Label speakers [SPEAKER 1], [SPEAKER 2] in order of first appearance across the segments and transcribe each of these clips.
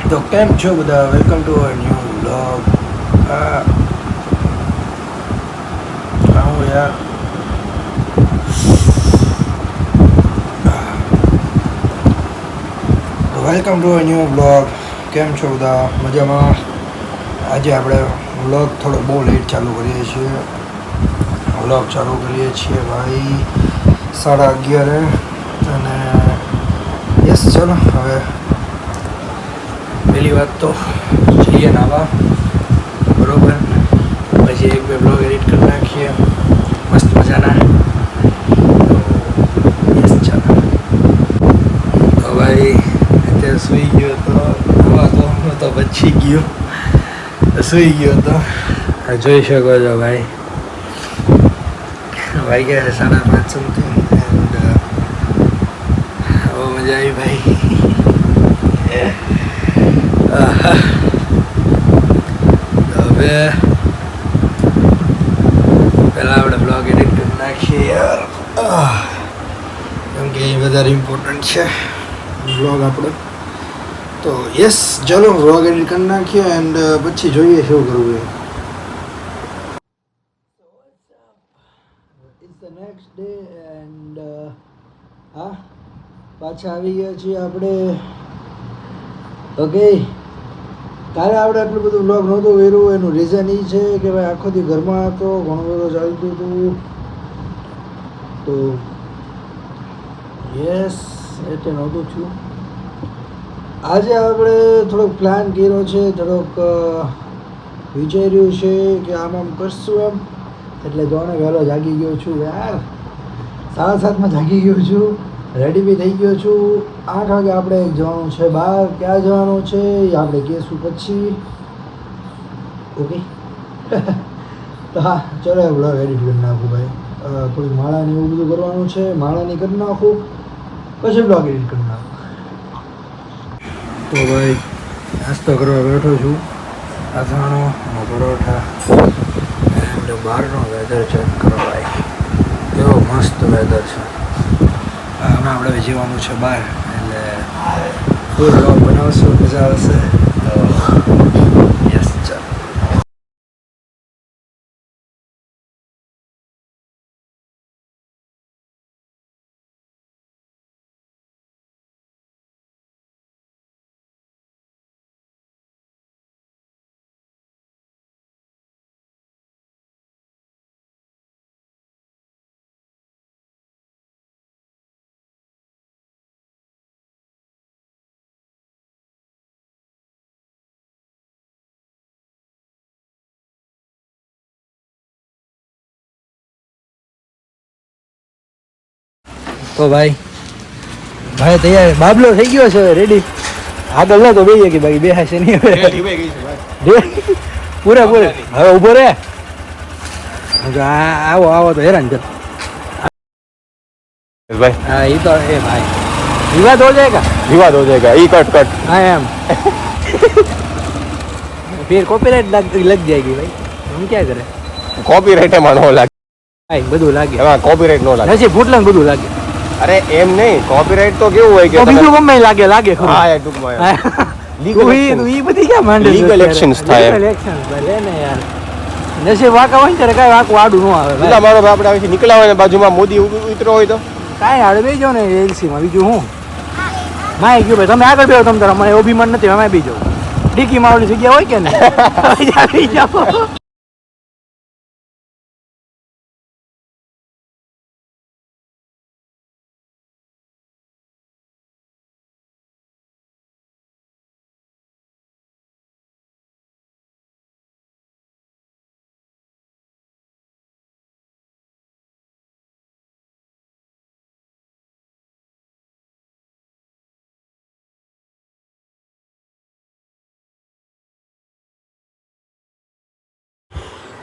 [SPEAKER 1] તો કેમ છો બધા? Welcome to our new blog. આવું યાર તો welcome to our new blog. કેમ છો બધા? મજામાં? આજે આપણે વ્લોગ થોડો બહુ લેટ ચાલુ કરીએ છીએ. વ્લોગ ચાલુ કરીએ છીએ ભાઈ 11:30 અને યસ ચલો હવે પહેલી વાત તો જઈએ નાવા, બરોબર, પછી એક બે બ્લોગ એડિટ કરી નાખીએ મસ્ત મજાના. તો યસ ચાલો. તો ભાઈ અત્યારે સૂઈ ગયો તો નવા તો બચી ગયો, સૂઈ ગયો તો જોઈ શકો છો ભાઈ. વાગ્યા 5:30 સમથિંગ એન્ડ બહુ મજા આવી ભાઈ. હવે પહેલાં આપણે બ્લોગ એડિટ કરી નાખીએ યાર, કેમ કે એ વધારે ઇમ્પોર્ટન્ટ છે બ્લોગ આપણો. તો યસ ચલો બ્લોગ એડિટ કરી નાખીએ એન્ડ પછી જોઈએ શું કરવું એ. It's the next day and હા પાછા આવી ગયા છીએ આપણે. ઓકે, કાલે આપણે આટલું બધું બ્લોગ નહોતું કર્યું. એનું રીઝન એ છે કે ભાઈ આખો દી ઘરમાં હતો, ઘણું બધું ચાલતું હતું. તો યસ એટલે નહોતું થયું. આજે આપણે થોડોક પ્લાન કર્યો છે, થોડોક વિચાર્યું છે કે આમ કરશું એમ. એટલે જોણે વહેલો જાગી ગયો છું યાર, 7:30 જાગી ગયો છું, રેડી બી થઈ ગયો છું. 8 વાગે આપણે જવાનું છે બહાર. ક્યાં જવાનું છે એ આપણે કહીશું પછી. ઓકે તો હા ચલો બ્લોગ એડિટ કરી નાખું ભાઈ. થોડીક માળાને એવું બધું કરવાનું છે, માળાની કરી નાખું પછી બ્લોગ એડિટ કરી નાખું. તો ભાઈ નાસ્તો કરવા બેઠો છું. અથાણો અને પરોઠા એન્ડ બહારનો વેધર ચેક કરો ભાઈ, કેવો મસ્ત વેધર છે. આમાં આપણે જવાનું છે બહાર, એટલે ફૂલ બ્લોગ બનાવશું, મજા આવશે. તો યસ ચાલો. તો ભાઈ તૈયાર, બાબલો થઈ ગયો છે રેડી. આગળ ના તો બેહીએ કે ભાઈ બેહાશે નહીં હવે પૂરે. હવે ઊભો રે, આવો આવો તો હેરાન કર
[SPEAKER 2] भाई।
[SPEAKER 1] हाँ ये तो है भाई, विवाद हो जाएगा
[SPEAKER 2] ई कट
[SPEAKER 1] हाँ एम फिर कॉपीराइट लग जाएगी भाई, हम क्या करें?
[SPEAKER 2] कॉपीराइट में नो लागे
[SPEAKER 1] भाई બધું લાગે,
[SPEAKER 2] એમાં કોપીરાઇટ નો લાગે.
[SPEAKER 1] નસી ફૂટલા બધું લાગે.
[SPEAKER 2] અરે એમ નહીં, કોપીરાઇટ તો કેવું હોય કે
[SPEAKER 1] બીજું ગમે લાગે ખરું.
[SPEAKER 2] હા એ ટૂંકમાં
[SPEAKER 1] લીગલ ઈ બધી ક્યાં માંડે?
[SPEAKER 2] લીગલ એક્શન્સ થાય.
[SPEAKER 1] લીગલ એક્શન્સ ભલે ને યાર, નસી વાકા હોય ત્યારે કાંઈ વાકું આડું ન આવે
[SPEAKER 2] પેલા મારો આપણે અહીંથી નીકળ્યા હોય ને બાજુમાં મોદી ઉતરો હોય તો
[SPEAKER 1] કાંઈ હાડે બેસજો ને એલસીમાં, બીજું હું માય ગયું ભાઈ તમે આગળ બેહો, તમે તારા મને અભિમાન નથી, અમે બી જાઉં ડીકીમાં ઓલી જગ્યા હોય કે ને આવી જાઓ.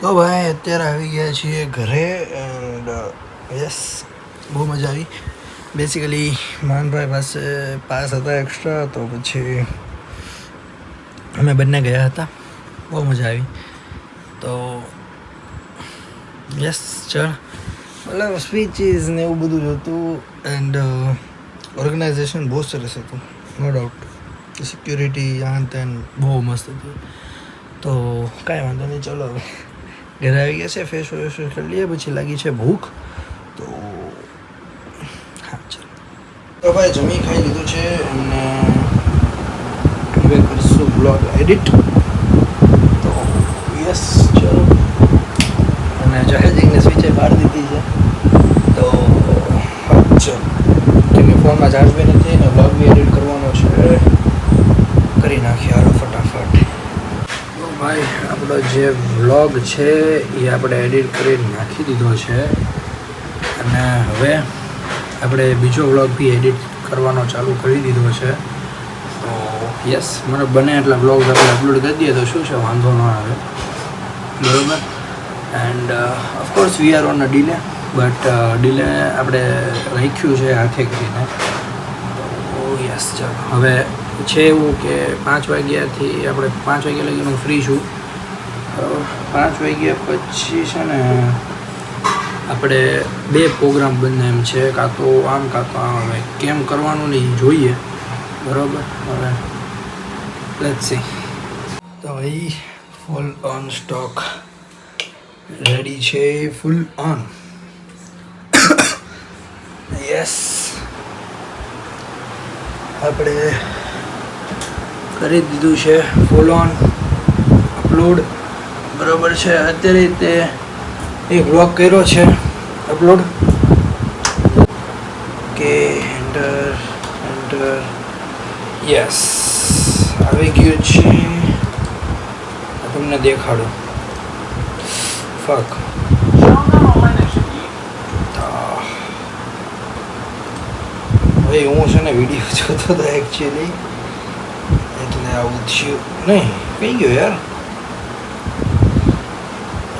[SPEAKER 1] તો ભાઈ અત્યારે આવી ગયા છીએ ઘરે એન્ડ યસ બહુ મજા આવી. બેસિકલી માનભાઈ પાસે પાસ હતા એક્સ્ટ્રા, તો પછી અમે બંને ગયા હતા, બહુ મજા આવી. તો યસ ચાલ મતલબ સ્પીચીસ ને એવું બધું જ હતું એન્ડ ઓર્ગેનાઇઝેશન બહુ સરસ હતું, નો ડાઉટ. સિક્યુરિટી આન તેન બહુ મસ્ત હતી. તો કાંઈ વાંધો નહીં, ચલો હવે ઘરે આવી ગયા છે, ફેસ વોશ કરી લઈએ, પછી લાગી છે ભૂખ. તો હા ચાલો. તો ભાઈ જમી ખાઈ લીધું છે અને હવે કરીશું બ્લોગ એડિટ. તો યસ ચલો. અને ચાર્જિંગને સ્વિચે પાડી દીધી છે. તો ચલો, કેમ કે ફોનમાં ચાર્જ બી નથી ને બ્લોગ બી એડિટ કરવાનો છે, કરી નાખીએ હાલો ફટાફટ. તો ભાઈ આપણો જે વ્લોગ છે એ આપણે એડિટ કરી નાખી દીધો છે અને હવે આપણે બીજો વ્લોગ બી એડિટ કરવાનો ચાલુ કરી દીધો છે. તો યસ, મને બને એટલા વ્લોગ્સ આપણે અપલોડ કરી દઈએ તો શું છે, વાંધો ન આવે, બરાબર. And of course we are on a delay, but delay આપણે રાખ્યું છે હાથે કરીને. તો યસ ચાલો, હવે છે એવું કે 5 વાગ્યાથી આપણે 5 વાગ્યા લગી હું ફ્રી છું. 5 વાગ્યા પછી છે ને આપણે 2 પ્રોગ્રામ બંને એમ છે, કાં તો આમ કાં તો આમ. હવે કેમ કરવાનું નહીં જોઈએ, બરાબર. હવે લેટ્સ સી. તો ભાઈ ફૂલ ઓન સ્ટોક રેડી છે, ફૂલ ઓન. યસ, આપણે કરી દીધું છે ફૂલ ઓન અપલોડ, બરાબર છે. અત્યારે તે એક બ્લોગ કર્યો છે અપલોડ કે એન્ટર યસ આવી ગયું છે. તમને દેખાડું. ફક ભાઈ, હું છે ને વિડીયો જોતો હતો એકચ્યુઅલી, એટલે આવું થયું. નહીં કઈ ગયો યાર,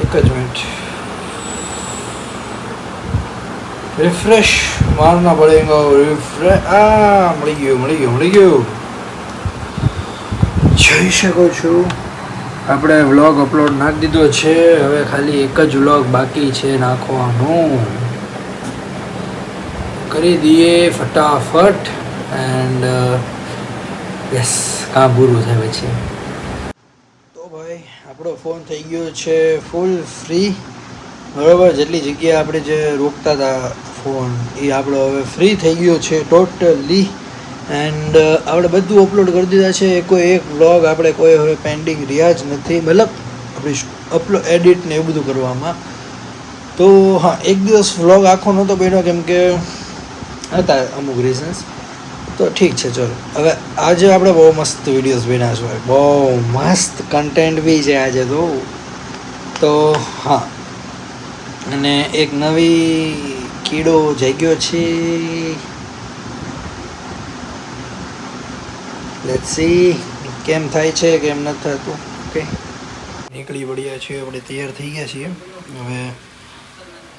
[SPEAKER 1] એક જ મિનિટ, રિફ્રેશ મારના પડેગા. રિફ્રેશ, મળી ગયું. જોઈ શકો છો આપણે વ્લોગ અપલોડ નાખી દીધો છે. હવે ખાલી એક જ વ્લોગ બાકી છે નાખવાનું, કરી દઈએ ફટાફટ. એન્ડ યસ, કામ પૂરું થાય પછી. તો ભાઈ આપણો ફોન થઈ ગયો છે ફૂલ ફ્રી, બરાબર. જેટલી જગ્યાએ આપણે જે રોકતા હતા ફોન, એ આપણો હવે ફ્રી થઈ ગયો છે ટોટલી. એન્ડ આપણે બધું અપલોડ કરી દીધા છે. કોઈ એક વ્લોગ આપણે કોઈ હવે પેન્ડિંગ રહ્યા જ નથી, મતલબ આપણી અપલોડ એડિટ ને એવું બધું કરવામાં. તો હા, એક દિવસ વ્લોગ આખો નહોતો બન્યો કેમ કે હતા અમુક રીઝન્સ. તો ઠીક છે, ચલો. હવે આજે આપણે બહુ મસ્ત વિડીયોઝ બન્યા છે, બહુ મસ્ત કન્ટેન્ટ બી છે આજે તો હા. અને એક નવી કીડો જાગ્યો છે. લેટ્સ સી કેમ થાય છે, કેમ નથી થતું. ઓકે, નીકળી પડ્યા છીએ આપણે, તૈયાર થઈ ગયા છીએ. હવે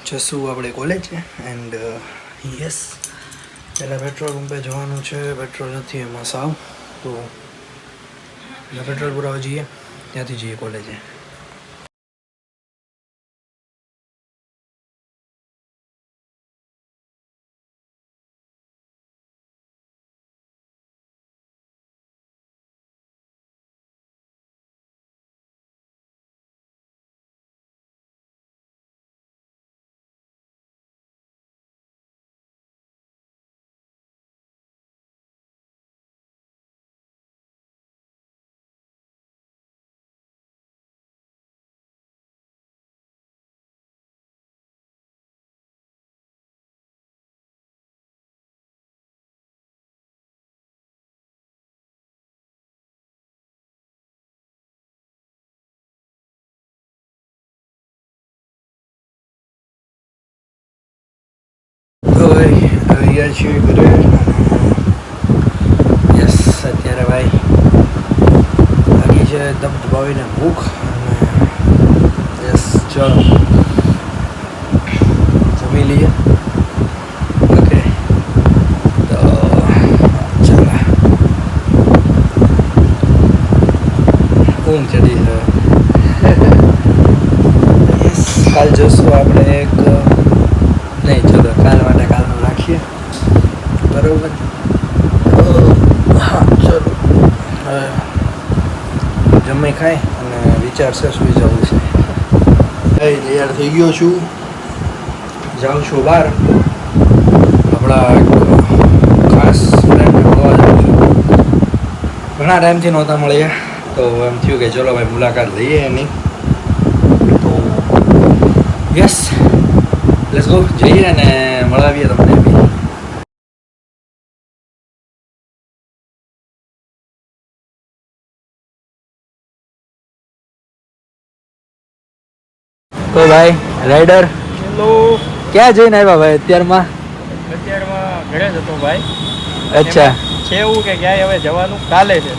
[SPEAKER 1] જશું આપણે કોલેજ. એન્ડ યસ, પહેલાં પેટ્રોલ પંપે જવાનું છે. પેટ્રોલ નથી એમાં સાવ, તો પેટ્રોલ પુરાવા જઈએ, ત્યાંથી જઈએ કોલેજે. તો ભાઈ આવી ગયા છીએ ઘરે. યસ, અત્યારે ભાઈ લાગી છે ધબધબાવીને ભૂખ. અને યસ ચલો જમી લઈએ. ઓકે, તો ચાલો, ઊંઘ ચડી છે. યસ, કાલ જોશું આપણે એક, નહીં ચલો કાલ માટે કાલનું રાખીએ, બરાબર. હા ચલો. જમી ખાઈ અને વિચારશે સુઈ જવું છે. તૈયાર થઈ ગયો છું, જાઉં છું બહાર. આપણા ખાસ ફ્રેન્ડને મળવા જાઉં છું. ઘણા ટાઈમથી નહોતા મળ્યા, તો એમ થયું કે ચલો ભાઈ મુલાકાત લઈએ એની. તો યસ, લેટ્સ ગો, જઈએ અને મળાવીએ તમને બી. તો ભાઈ રાઈડર
[SPEAKER 3] હેલો.
[SPEAKER 1] ક્યાં જઈને આવ્યા ભાઈ અત્યારમાં?
[SPEAKER 3] અત્યારમાં ઘરે જ હતો ભાઈ.
[SPEAKER 1] અચ્છા,
[SPEAKER 3] છે એવું કે ક્યાંય હવે જવાનું કાલે છે.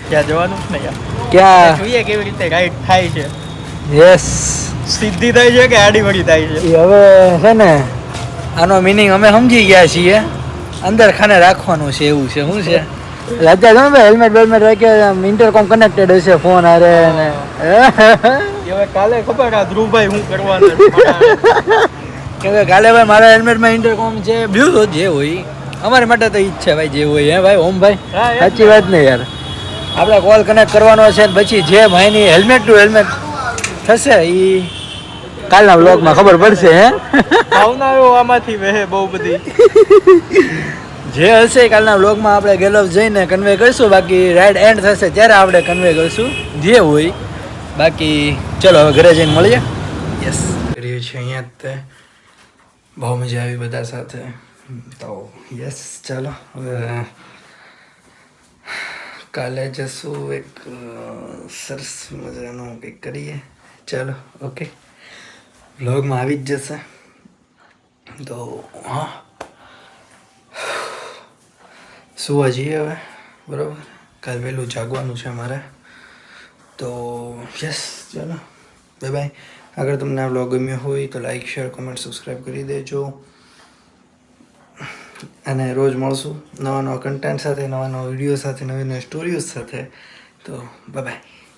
[SPEAKER 3] ક્યાં જવાનું જ નહીં.
[SPEAKER 1] ક્યાં?
[SPEAKER 3] જોઈએ કેવી રીતે રાઈડ થાય છે,
[SPEAKER 1] યસ,
[SPEAKER 3] સીધી થાય છે કે આડી વળી થાય છે.
[SPEAKER 1] એ હવે છે ને આનો મિનિંગ અમે સમજી ગયા છીએ. અંદર ખાને રાખવાનું છે એવું છે. શું છે અત્યારે તમે હેલ્મેટ બેલ્મેટ રાખ્યા, ઇન્ટરકોમ કનેક્ટેડ હશે ફોન હારે ને.
[SPEAKER 3] હવે કાલે ખબર આ ધ્રુવભાઈ શું કરવાનું.
[SPEAKER 1] કેમ કે કાલે ભાઈ મારા હેલ્મેટમાં ઇન્ટરકોમ છે, બ્લૂટૂથ જે હોય અમારી માટે તો ઈ જ છે ભાઈ, જે હોય હે ભાઈ ઓમભાઈ,
[SPEAKER 3] હા, એ જ
[SPEAKER 1] સાચી વાત ને યાર. આપણે કોલ કનેક્ટ કરવાનો છે ને પછી જે ભાઈની હેલ્મેટ ટુ હેલ્મેટ થશે એ કાલના વ્લોગમાં ખબર પડશે. હે
[SPEAKER 3] ભાવનાઓ આમાંથી વહે બહુ બધી.
[SPEAKER 1] જે હશે કાલના વ્લોગમાં આપણે ગેલોવ જઈને કન્વે કરીશું. બાકી રાઈડ એન્ડ થશે ત્યારે આપણે કન્વે કરીશું જે હોય. બાકી ચલો હવે ઘરે જઈને મળીએ. યસ, કરીએ છીએ અહીંયા જ તે. બહુ મજા આવી બધા સાથે. તો યસ, ચાલો હવે કાલે જશું એક સરસ મજાનું કંઈક કરીએ. ચાલો ઓકે, વ્લોગમાં આવી જ જશે. તો હા, સુવા જઈએ હવે, બરાબર. કાલ વહેલું જાગવાનું છે મારે. તો યસ, ચાલો બાય બાય. અગર તમને આ વ્લોગ ગમ્યો હોય તો લાઈક, શેર, કમેન્ટ, સબસ્ક્રાઈબ કરી દેજો. અને રોજ મળશું નવા નવા કન્ટેન્ટ સાથે, નવા નવા વિડીયો સાથે, નવી નવી સ્ટોરીઓ સાથે. તો બાય બાય.